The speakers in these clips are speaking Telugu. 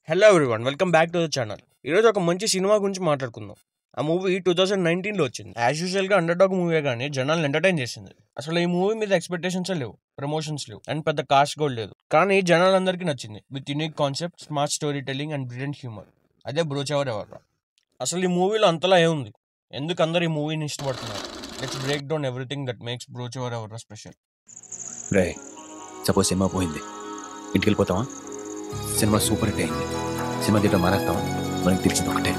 Hello everyone, welcome back to the channel. ఈరోజు ఒక మంచి సినిమా గురించి మాట్లాడుకుందాం. ఆ మూవీ 2019లో వచ్చింది. యాజ్ యూజువల్గా అండర్ డాగ్ మూవీ కానీ జనాలను ఎంటర్టైన్ చేసింది. అసలు ఈ మూవీ మీద ఎక్స్పెక్టేషన్స్ లేవు, ప్రమోషన్స్ లేవు, అండ్ పెద్ద కాస్ట్ కూడా లేదు. కానీ జనాలందరికీ నచ్చింది. With unique concept, smart story telling and brilliant humour. అదే బ్రోచెవర్ ఎవర్రా. అసలు ఈ మూవీలో అంతలా ఏముంది, ఎందుకు అందరు ఈ మూవీని ఇష్టపడుతున్నారు? Let's break down everything that makes Brochevarevarura special. రే, సపోజ్ సినిమా పోయింది, ఇంటికి వెళ్ళిపోతావా? సినిమా సూపర్ హిట్ అయింది, సినిమా థియేటర్ మారేస్తావా? మనకి తెలిసింది ఒకటే,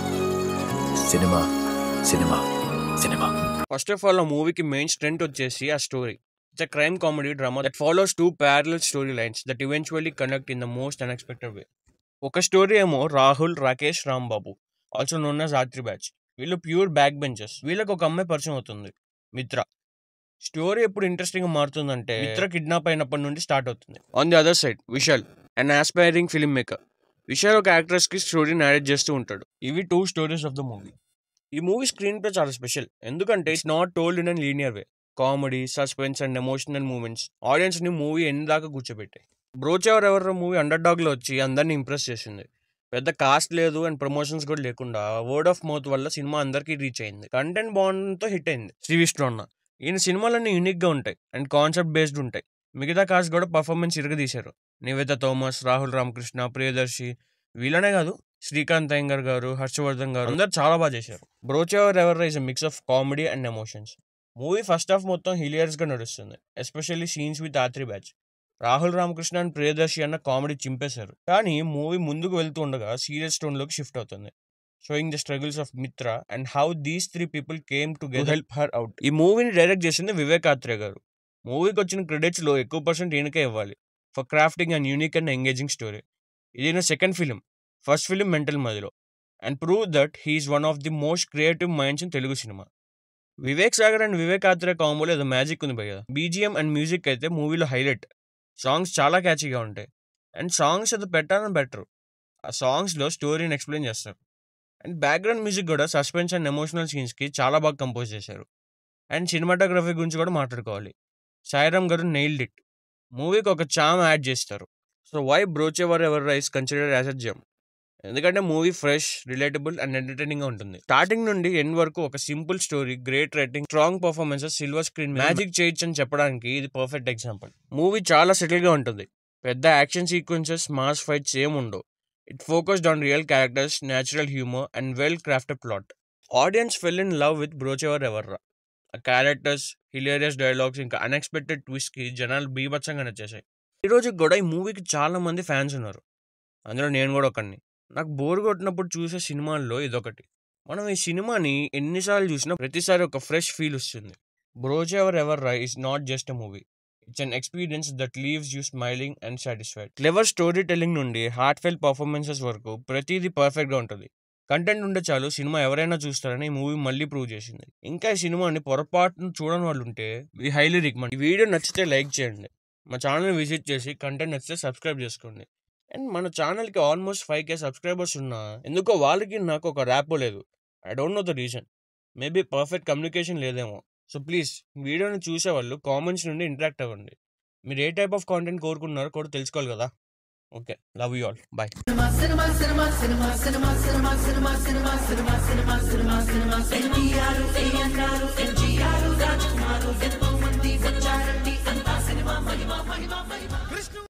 cinema cinema cinema. First of all, ఆ మూవీకి మెయిన్ స్ట్రెంత్ వచ్చేసి ఆ story. It's a crime comedy drama that follows two parallel story lines that eventually connect in the most unexpected way. ఒక స్టోరీ ఏమో Rahul, Rakesh, Rambabu, also known as Atri batch. వీళ్ళు ప్యూర్ బ్యాక్ బెంచర్స్. వీళ్ళకి ఒక అమ్మాయి పరిచయం అవుతుంది, మిత్ర. స్టోరీ ఎప్పుడు ఇంట్రెస్టింగ్ గా మారుతుందంటే మిత్ర కిడ్నాప్ అయినప్పటి నుండి స్టార్ట్ అవుతుంది. On the other side Vishal, an aspiring film maker. Vishal ఒక యాక్ట్రెస్ కి స్టోరీ నారేట్ చేస్తూ ఉంటాడు. ఇవి two stories of the movie. ఈ మూవీ స్క్రీన్ ప్లే చాలా స్పెషల్, ఎందుకంటే it's not told in an linear way. Comedy, suspense and emotional moments audience ని మూవీ ఎండ్ దాకా కూర్చోబెట్టాయి. బ్రోచెవర్ ఎవర్రా మూవీ అండర్ డాగ్ లో వచ్చి అందరిని ఇంప్రెస్ చేసింది. పెద్ద కాస్ట్ లేదు అండ్ ప్రమోషన్స్ కూడా లేకుండా వర్డ్ ఆఫ్ మౌత్ వల్ల సినిమా అందరికీ రీచ్ అయింది. కంటెంట్ బాగుండడంతో హిట్ అయింది. శ్రీ విష్ణు ఈయన సినిమాలన్నీ యూనిక్ గా ఉంటాయి అండ్ కాన్సెప్ట్ బేస్డ్ ఉంటాయి. మిగతా కాస్ట్ కూడా పర్ఫార్మెన్స్ ఇరగదీశారు. నివేత థోమస్, రాహుల్ రామకృష్ణ, ప్రియదర్శి, వీళ్ళనే కాదు, శ్రీకాంత్ అయ్యంగర్ గారు, హర్షవర్ధన్ గారు, అందరు చాలా బాగా చేశారు. బ్రోచెవర్ ఎవర్రా is mix of comedy and emotions. Movie first half మొత్తం హిలియర్స్ గా నడుస్తుంది, especially scenes with Atri batch. Rahul Ramakrishna and Priyadarshi అన్న కామెడీ చింపేశారు. కానీ మూవీ ముందుకు వెళ్తూ ఉండగా సీరియస్ టోన్ లోకి షిఫ్ట్ అవుతుంది, షోయింగ్ ద స్ట్రగుల్స్ ఆఫ్ మిత్ర and how these three people came together help her out. ఈ మూవీని డైరెక్ట్ చేసింది వివేక్ ఆత్రేయ గారు. మూవీకి వచ్చిన క్రెడిట్స్ లో ఎక్కువ పర్సెంట్ ఈయనకే ఇవ్వాలి for crafting and unique and engaging story. ఇది నా second film, first film mental Madhilo, and prove that he's one of the most creative minds in Telugu cinema. Vivek Sagar and Vivek Athreya కాంబోలో ఏదో మ్యాజిక్ ఉంది భయ్య. బీజిఎం అండ్ మ్యూజిక్ అయితే మూవీలో హైలైట్. సాంగ్స్ చాలా క్యాచీగా ఉంటాయి అండ్ సాంగ్స్ అది పెట్టాలని బెటర్. ఆ సాంగ్స్లో స్టోరీని ఎక్స్ప్లెయిన్ చేస్తారు. అండ్ బ్యాక్గ్రౌండ్ మ్యూజిక్ కూడా సస్పెన్స్ అండ్ ఎమోషనల్ సీన్స్కి చాలా బాగా కంపోజ్ చేశారు. అండ్ సినిమాటోగ్రఫీ గురించి కూడా మాట్లాడుకోవాలి. సాయిరామ్ గారు నెయిల్డ్ ఇట్. మూవీకి ఒక చామ్ యాడ్ చేస్తారు. So why Brochevarevarura is considered as a gem? ఎందుకంటే movie fresh, relatable and entertaining గా ఉంటుంది. స్టార్టింగ్ నుండి ఎండ్ వరకు ఒక simple story, great writing, strong performances, silver screen magic చేయొచ్చు అని చెప్పడానికి ఇది పర్ఫెక్ట్ ఎగ్జాంపుల్. మూవీ చాలా సెటిల్ గా ఉంటుంది. పెద్ద యాక్షన్ సీక్వెన్సెస్, మాస్ ఫైట్స్ ఏం ఉండవు. It focused on real characters, natural humour and well crafted plot. Audience fell in love with బ్రోచెవర్ ఎవర్రా. ఆ క్యారెక్టర్స్, హిలేరియస్ డైలాగ్స్, ఇంకా అన్ఎక్స్పెక్టెడ్ ట్విస్ట్ కి జనాలు బీభత్సంగా నచ్చేసాయి. ఈ రోజు కూడా ఈ మూవీకి చాలా మంది ఫ్యాన్స్ ఉన్నారు, అందులో నేను కూడా ఒకడిని. నాకు బోర్ కొట్టినప్పుడు చూసే సినిమాల్లో ఇదొకటి. మనం ఈ సినిమాని ఎన్నిసార్లు చూసినా ప్రతిసారి ఒక ఫ్రెష్ ఫీల్ వస్తుంది. బ్రోచెవర్ ఎవర్రా is not just a movie, it's an experience that leaves you smiling and satisfied. Clever story telling నుండి హార్ట్ ఫెల్ పర్ఫార్మెన్సెస్ వరకు ప్రతిదీ పర్ఫెక్ట్ గా ఉంటుంది. కంటెంట్ ఉంటే చాలు, సినిమా ఎవరైనా చూస్తారని ఈ మూవీ మళ్ళీ ప్రూవ్ చేసింది. ఇంకా ఈ సినిమాని పొరపాటును చూడని వాళ్ళు ఉంటే వి హైలీ రికమెండ్. ఈ వీడియో నచ్చితే లైక్ చేయండి, మా ఛానల్ విజిట్ చేసి కంటెంట్ నచ్చితే సబ్స్క్రైబ్ చేసుకోండి. అండ్ మన ఛానల్కి ఆల్మోస్ట్ 5K సబ్స్క్రైబర్స్ ఉన్నా ఎందుకో వాళ్ళకి నాకు ఒక ర్యాపో లేదు. I don't know the reason. Maybe perfect communication లేదేమో. సో ప్లీజ్ వీడియోని చూసేవాళ్ళు కామెంట్స్ నుండి ఇంటరాక్ట్ అవ్వండి. మీరు ఏ టైప్ ఆఫ్ కాంటెంట్ కోరుకున్నారో కూడా తెలుసుకోవాలి కదా. Okay, love you all, bye. Krishna